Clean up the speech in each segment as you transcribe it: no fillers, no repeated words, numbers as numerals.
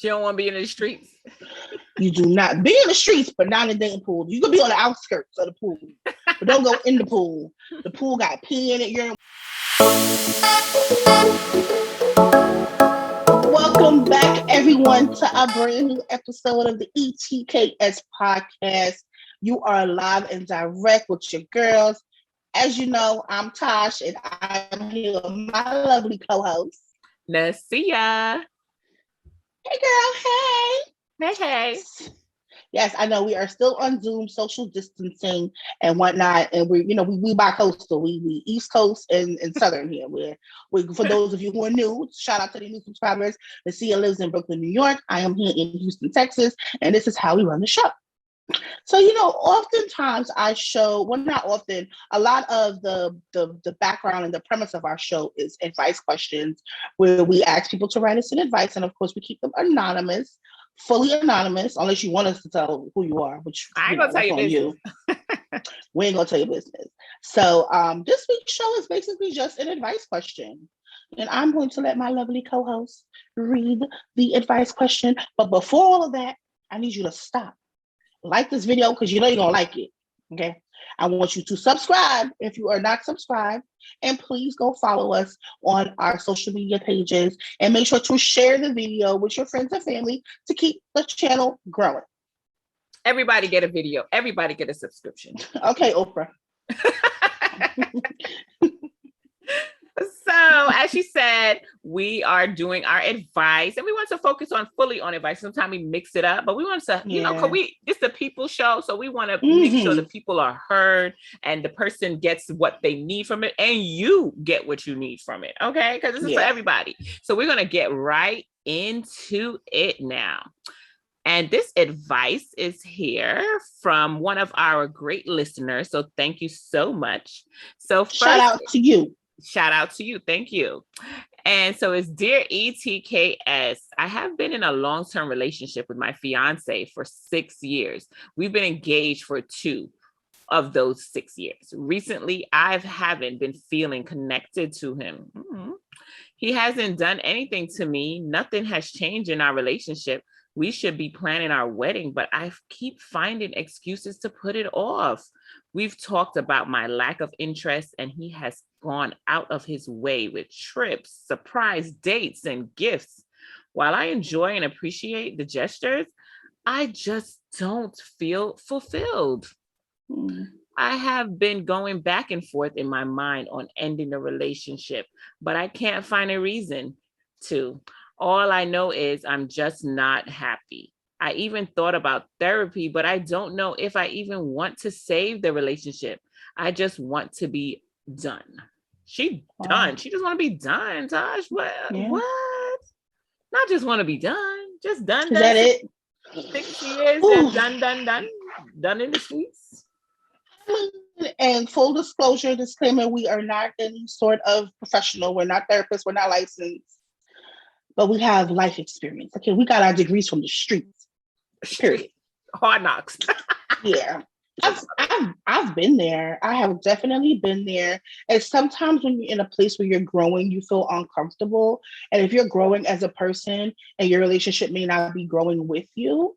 She don't want to be in the streets. You do not be in the streets, but not in the dating pool. You can be on the outskirts of the pool, but don't go in the pool. The pool got pee in it. Welcome back, everyone, to a brand new episode of the ETKS podcast. You are live and direct with your girls. As you know, I'm Tasha, and I'm here with my lovely co-host, Nasia. Hey, girl. Hey. Hey. Yes, I know we are still on Zoom, social distancing and whatnot, and we bi-coastal, we East Coast and Southern here. We for those of you who are new, shout out to the new subscribers. Nasia lives in Brooklyn, New York. I am here in Houston, Texas, and this is how we run the show. So, oftentimes I show, well, not often, a lot of the background and the premise of our show is advice questions where we ask people to write us an advice. And of course, we keep them anonymous, fully anonymous, unless you want us to tell who you are, which I ain't gonna tell you business. We ain't gonna tell you business. So this week's show is basically just an advice question. And I'm going to let my lovely co-host read the advice question. But before all of that, I need you to stop. Like this video because you know you're gonna like it. Okay. I want you to subscribe if you are not subscribed, and please go follow us on our social media pages and make sure to share the video with your friends and family to keep the channel growing. Everybody get a video. Everybody get a subscription. Okay, Oprah. So, as she said, we are doing our advice, and we want to focus fully on advice. Sometimes we mix it up, but we want to, it's the people show, so we want to make sure the people are heard, and the person gets what they need from it, and you get what you need from it. Okay, because this is for everybody. So we're gonna get right into it now. And this advice is here from one of our great listeners. So thank you so much. So first, shout out to you. Shout out to you. Thank you. And so it's Dear ETKS. I have been in a long-term relationship with my fiance for 6 years. We've been engaged for 2 of those 6 years. Recently, I haven't been feeling connected to him. He hasn't done anything to me. Nothing has changed in our relationship. We should be planning our wedding, but I keep finding excuses to put it off. We've talked about my lack of interest, and he has gone out of his way with trips, surprise dates, and gifts. While I enjoy and appreciate the gestures, I just don't feel fulfilled. I have been going back and forth in my mind on ending the relationship, but I can't find a reason to. All I know is I'm just not happy. I even thought about therapy, but I don't know if I even want to save the relationship. I just want to be done. Done. She just want to be done, Tosh. What? Yeah. What? Not just want to be done. Just done. Is that it? 6 years and done in the streets. And full disclaimer, we are not any sort of professional. We're not therapists. We're not licensed. But we have life experience. Okay, we got our degrees from the streets. Period. Hard knocks. Yeah. I've been there. I have definitely been there. And sometimes when you're in a place where you're growing, you feel uncomfortable. And if you're growing as a person and your relationship may not be growing with you,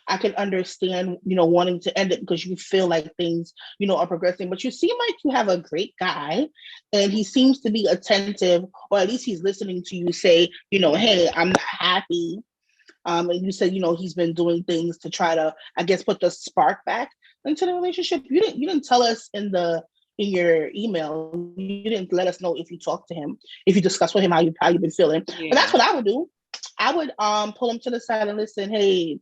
I can understand, wanting to end it because you feel like things, are progressing. But you seem like you have a great guy, and he seems to be attentive, or at least he's listening to you say, hey, I'm not happy. And you said, he's been doing things to try to, I guess, put the spark back into the relationship. You didn't tell us in your email. You didn't let us know if you talked to him, if you discussed with him how you've been feeling. Yeah. But that's what I would do. I would pull him to the side and listen. Hey,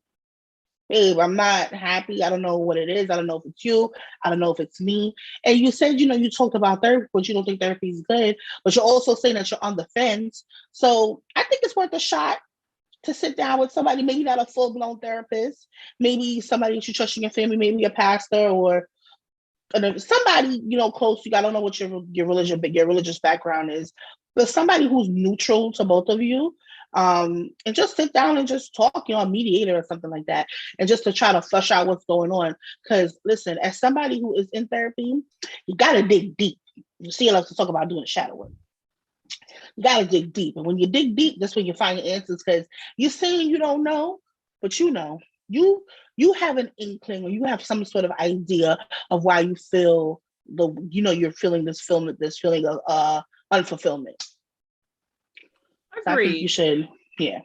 babe, I'm not happy. I don't know what it is. I don't know if it's you. I don't know if it's me. And you said, you talked about therapy, but you don't think therapy is good. But you're also saying that you're on the fence. So I think it's worth a shot to sit down with somebody, maybe not a full-blown therapist, maybe somebody that you trust in your family, maybe a pastor or somebody, close to you. I don't know what your religious background is, but somebody who's neutral to both of you. And just sit down and just talk, a mediator or something like that, and just to try to flush out what's going on. Because listen, as somebody who is in therapy, you got to dig deep. You see, I love to talk about doing shadow work. You gotta dig deep. And when you dig deep, that's when you find the answers, because you're saying you don't know, but you know. You you have an inkling, or you have some sort of idea of why you feel you're feeling this feeling of unfulfillment. So I think you Agreed. should, yeah.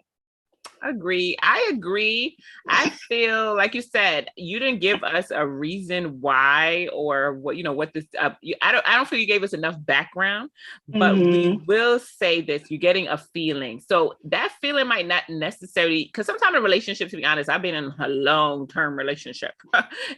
Agree. I agree. I feel like you said you didn't give us a reason why or what what this. I don't feel you gave us enough background, but we Mm-hmm. will say this: you're getting a feeling. So that feeling might not necessarily, because sometimes in relationships, to be honest, I've been in a long-term relationship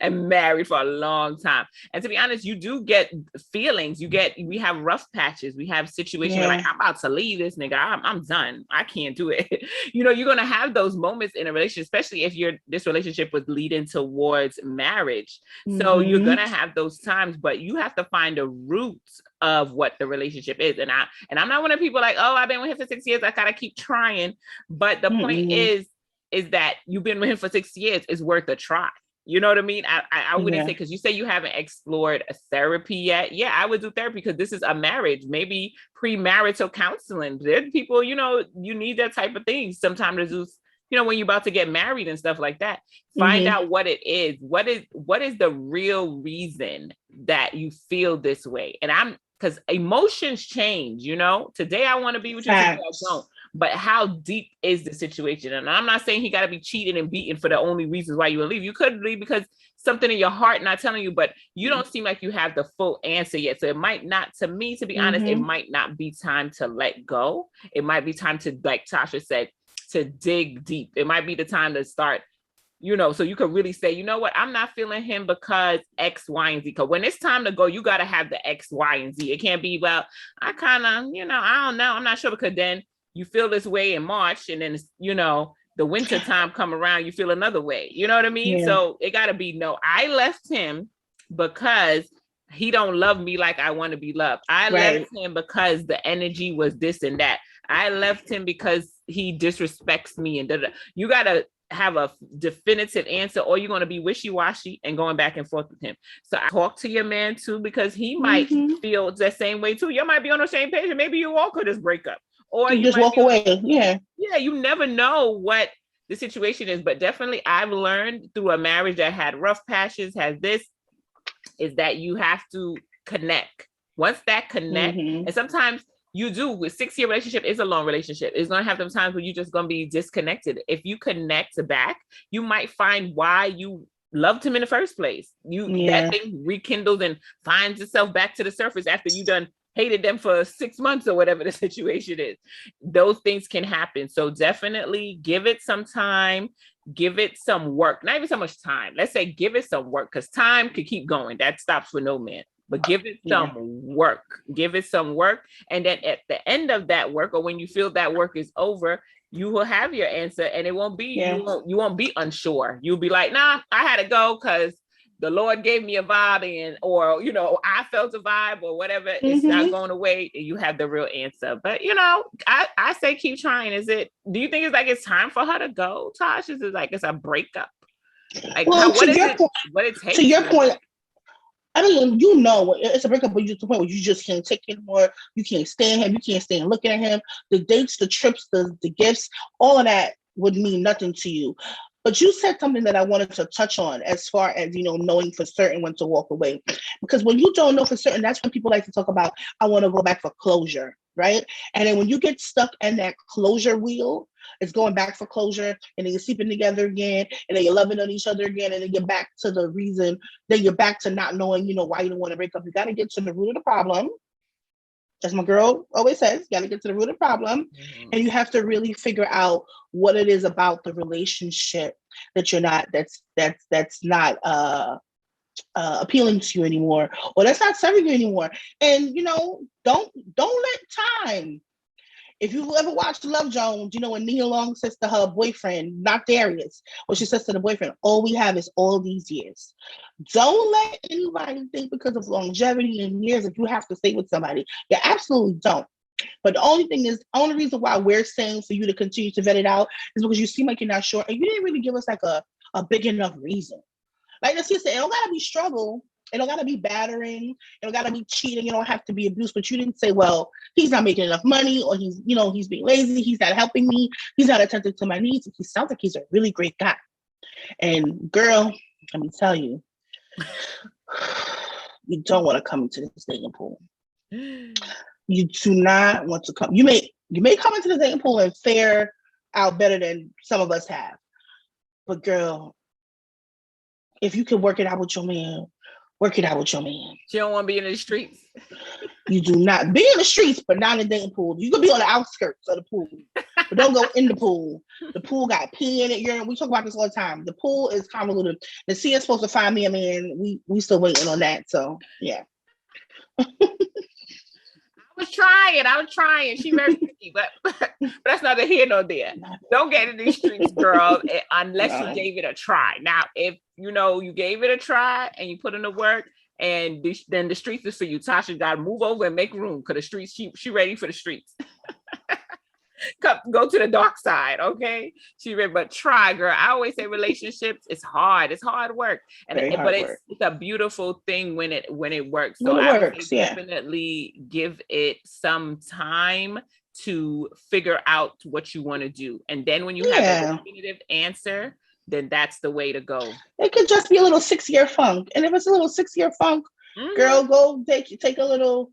and married for a long time, and to be honest, you do get feelings. We have rough patches. We have situations where like Yeah. I'm about to leave this nigga. I'm done. I can't do it. You're going to have those moments in a relationship, especially if this relationship was leading towards marriage. So you're going Mm-hmm. to have those times, but you have to find the roots of what the relationship is. And I'm not one of people like, oh, I've been with him for 6 years, I gotta keep trying. But the point Mm-hmm. is that you've been with him for 6 years, it's worth a try. You know what I mean? I wouldn't say, Yeah. because you say you haven't explored a therapy yet. Yeah, I would do therapy because this is a marriage, maybe premarital counseling. There's people, you need that type of thing sometimes to do, when you're about to get married and stuff like that. Find Mm-hmm. out what it is. What is the real reason that you feel this way? And because emotions change, today I want to be with you, today I don't. Facts. But how deep is the situation? And I'm not saying he got to be cheated and beaten for the only reasons why you would leave. You could leave because something in your heart not telling you, but you don't seem like you have the full answer yet. So it might not, to me, to be honest, it Mm-hmm. might not be time to let go. It might be time to, like Tasha said, to dig deep. It might be the time to start, so you could really say, you know what, I'm not feeling him because X, Y, and Z. Because when it's time to go, you got to have the X, Y, and Z. It can't be, well, I kind of, I don't know, I'm not sure, because then you feel this way in March, and then, the winter time come around, you feel another way. You know what I mean? Yeah. So it got to be, no, I left him because he don't love me like I want to be loved. I left Right. him because the energy was this and that. I left him because he disrespects me, and you got to have a definitive answer, or you're going to be wishy-washy and going back and forth with him. So I talk to your man too, because he might Mm-hmm. feel the same way too. You might be on the same page, and maybe you all could just break up, or You you just might walk be on. away. Yeah. Yeah, you never know what the situation is. But definitely I've learned through a marriage that had rough patches, has this, is that you have to connect. Once that connect, Mm-hmm. and sometimes you do, with 6 year relationship is a long relationship. It's gonna have some times where you're just gonna be disconnected. If you connect back, you might find why you loved him in the first place. That Yeah. thing rekindles and finds itself back to the surface after you done hated them for 6 months or whatever the situation is. Those things can happen. So definitely give it some time, give it some work, not even so much time. Let's say give it some work, because time could keep going. That stops for no man. But give it Yeah. some work. Give it some work. And then at the end of that work, or when you feel that work is over, you will have your answer, and it won't be, Yeah. you won't be unsure. You'll be like, nah, I had to go because the Lord gave me a vibe, and or I felt a vibe or whatever. It's not Mm-hmm. going away, and you have the real answer. But I say keep trying. Do you think it's like it's time for her to go, Tosh? Is it like it's a breakup? Like Well, what is it? What it to takes your for point, her? I mean, it's a breakup, but you to the point where you just can't take it anymore. You can't stand him. You can't stand looking at him. The dates, the trips, the gifts, all of that would mean nothing to you. But you said something that I wanted to touch on, as far as knowing for certain when to walk away. Because when you don't know for certain, that's when people like to talk about, I want to go back for closure, right? And then when you get stuck in that closure wheel, it's going back for closure, and then you're sleeping together again, and then you're loving on each other again, and then you're back to the reason. Then you're back to not knowing, why you don't want to break up. You got to get to the root of the problem. As my girl always says, you got to get to the root of the problem, Mhm. and you have to really figure out what it is about the relationship that you're not that's not appealing to you anymore, or that's not serving you anymore. And don't let time. If you ever watched Love Jones, when Nia Long says to her boyfriend, not Darius, what she says to the boyfriend, all we have is all these years. Don't let anybody think because of longevity and years that you have to stay with somebody. You absolutely don't. But the only reason why we're saying for you to continue to vet it out is because you seem like you're not sure, and you didn't really give us like a big enough reason. Like, let's just say it don't gotta be struggle. It don't gotta be battering. It don't gotta be cheating. It don't have to be abuse. But you didn't say, well, he's not making enough money, or he's, he's being lazy. He's not helping me. He's not attentive to my needs. He sounds like he's a really great guy. And girl, let me tell you, you don't want to come into this dating pool. You do not want to come. You may come into the dating pool and fare out better than some of us have. But girl, if you can work it out with your man, work it out with your man. You don't want to be in the streets. You do not be in the streets, but not in the dating pool. You could be on the outskirts of the pool, but don't go in the pool. The pool got pee in it. We talk about this all the time. The pool is convoluted. Nasia is supposed to find me a man. We still waiting on that. So yeah. I was trying. She very picky, but that's neither here nor there. Don't get in these streets, girl, unless you gave it a try. Now, if you gave it a try and you put in the work, and then the streets is for you. Tasha got to move over and make room because the streets, she ready for the streets. Go to the dark side, okay? She ready, but try, girl. I always say relationships, it's hard. It's hard work, it's a beautiful thing when it works. So I would definitely give it some time to figure out what you want to do, and then when you have a definitive answer, then that's the way to go. It could just be a little 6-year funk, and if it's a little 6-year funk, girl, go take a little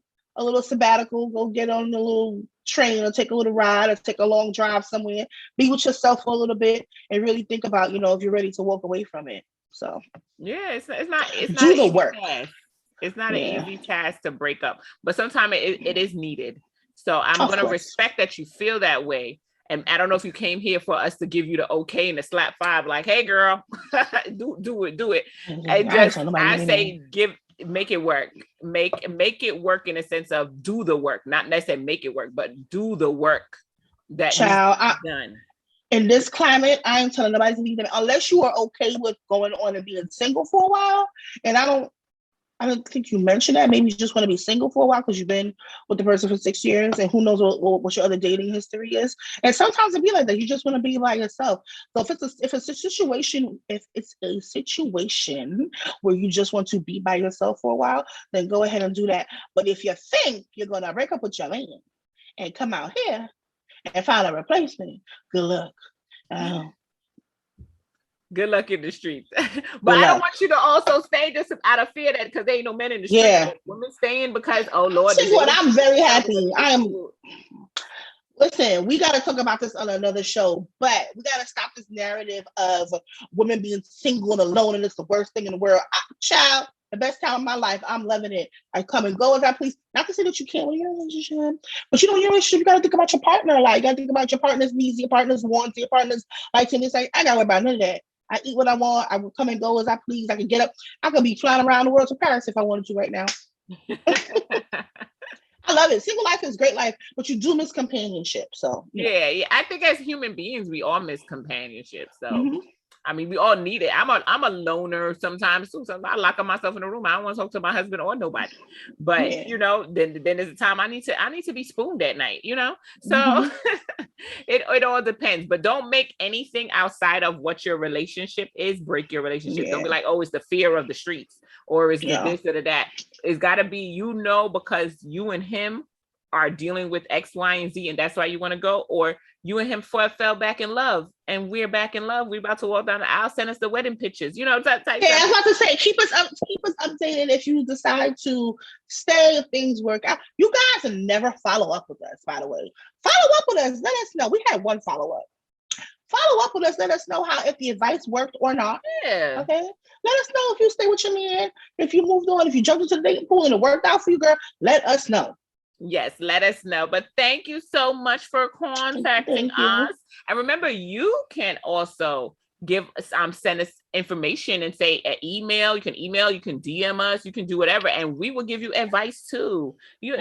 sabbatical. Go get on a little train, or take a little ride, or take a long drive somewhere. Be with yourself for a little bit, and really think about if you're ready to walk away from it. So yeah, it's not do the work. It's not an easy task to break up, but sometimes it is needed. So I'm going to respect that you feel that way. And I don't know if you came here for us to give you the okay and the slap 5, like, hey girl, do it. And I say make it work. Make it work in a sense of do the work, not necessarily make it work, but do the work that needs to be done. In this climate, I ain't telling nobody to leave them unless you are okay with going on and being single for a while. And I don't think you mentioned that. Maybe you just want to be single for a while because you've been with the person for 6 years, and who knows what your other dating history is. And sometimes it be like that. You just want to be by yourself. So if it's a situation where you just want to be by yourself for a while, then go ahead and do that. But if you think you're gonna break up with your man and come out here and find a replacement, good luck. Good luck in the streets. But I don't want you to also stay just out of fear that because there ain't no men in the streets. Yeah. Women staying because, oh Lord. See what, I'm very happy. Listen, we got to talk about this on another show, but we got to stop this narrative of women being single and alone and it's the worst thing in the world. Child, the best time of my life. I'm loving it. I come and go as I please. Not to say that you can't when you're in a relationship, but when you're in a relationship, you got to think about your partner. Like, you got to think about your partner's needs, your partner's wants, your partner's likes, and this. I got to worry about none of that. I eat what I want. I will come and go as I please. I can get up. I could be flying around the world to Paris if I wanted to right now. I love it. Single life is great life, but you do miss companionship. So yeah. I think as human beings, we all miss companionship. So I mean, we all need it. I'm a loner sometimes too. Sometimes I lock up myself in a room. I don't want to talk to my husband or nobody. But then there's a time I need to be spooned at night. So it all depends. But don't make anything outside of what your relationship is break your relationship. Don't be like, oh, it's the fear of the streets, or it's the this or the that. It's got to be because you and him are dealing with X, Y, and Z, and that's why you want to go, or you and him fell back in love, and we're back in love. We're about to walk down the aisle. Send us the wedding pictures. I was about to say, keep us updated if you decide to stay. If things work out, you guys never follow up with us. By the way, follow up with us. Let us know. We had one follow up. Follow up with us. Let us know if the advice worked or not. Yeah. Okay. Let us know if you stay with your man. If you moved on. If you jumped into the dating pool and it worked out for you, girl. Let us know. Yes, let us know. But thank you so much for contacting us. And remember, you can also send us information and say an email. You can email, you can DM us, you can do whatever, and we will give you advice too. You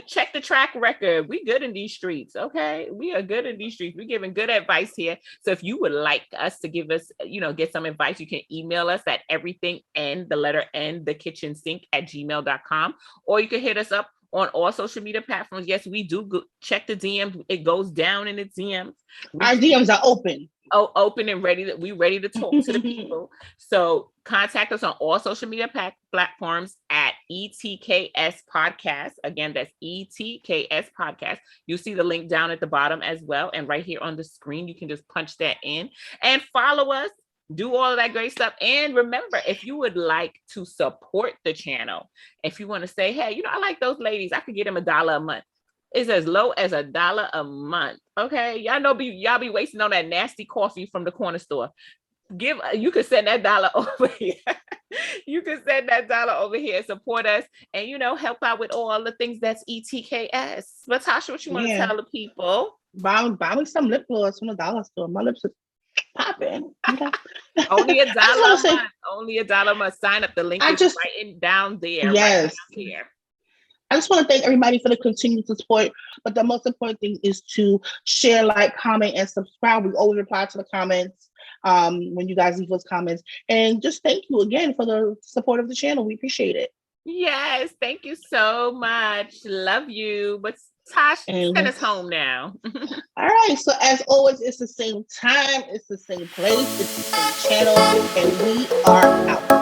check the track record. We good in these streets, okay? We are good in these streets. We're giving good advice here. So if you would like us to give us, get some advice, you can email us at everything@gmail.com, or you can hit us up on all social media platforms. Yes, we do check the DMs. It goes down in the DMs. Our DMs are open. open and ready that we ready to talk to the people. So contact us on all social media platforms at ETKS Podcast. Again, that's ETKS Podcast. You see the link down at the bottom as well. And right here on the screen, you can just punch that in and follow us. Do all of that great stuff. And remember, if you would like to support the channel, if you want to say, hey, you know, I like those ladies, I could get them $1 a month. It's as low as $1 a month. Okay. Y'all know y'all be wasting on that nasty coffee from the corner store. You could send that $1 over here. You can send that $1 over here and support us and, you know, help out with all the things that's ETKS. But Tasha, what you want to tell the people? Buy me some lip gloss from the dollar store. My lips are popping. Okay. Only $1 a month. Only $1 a month. Sign up. The link is right down there. Yes. Right down here. I just want to thank everybody for the continued support. But the most important thing is to share, like, comment, and subscribe. We always reply to the comments when you guys leave those comments. And just thank you again for the support of the channel. We appreciate it. Yes. Thank you so much. Love you. But Tosh, send us home now. All right. So as always, it's the same time. It's the same place. It's the same channel. And we are out.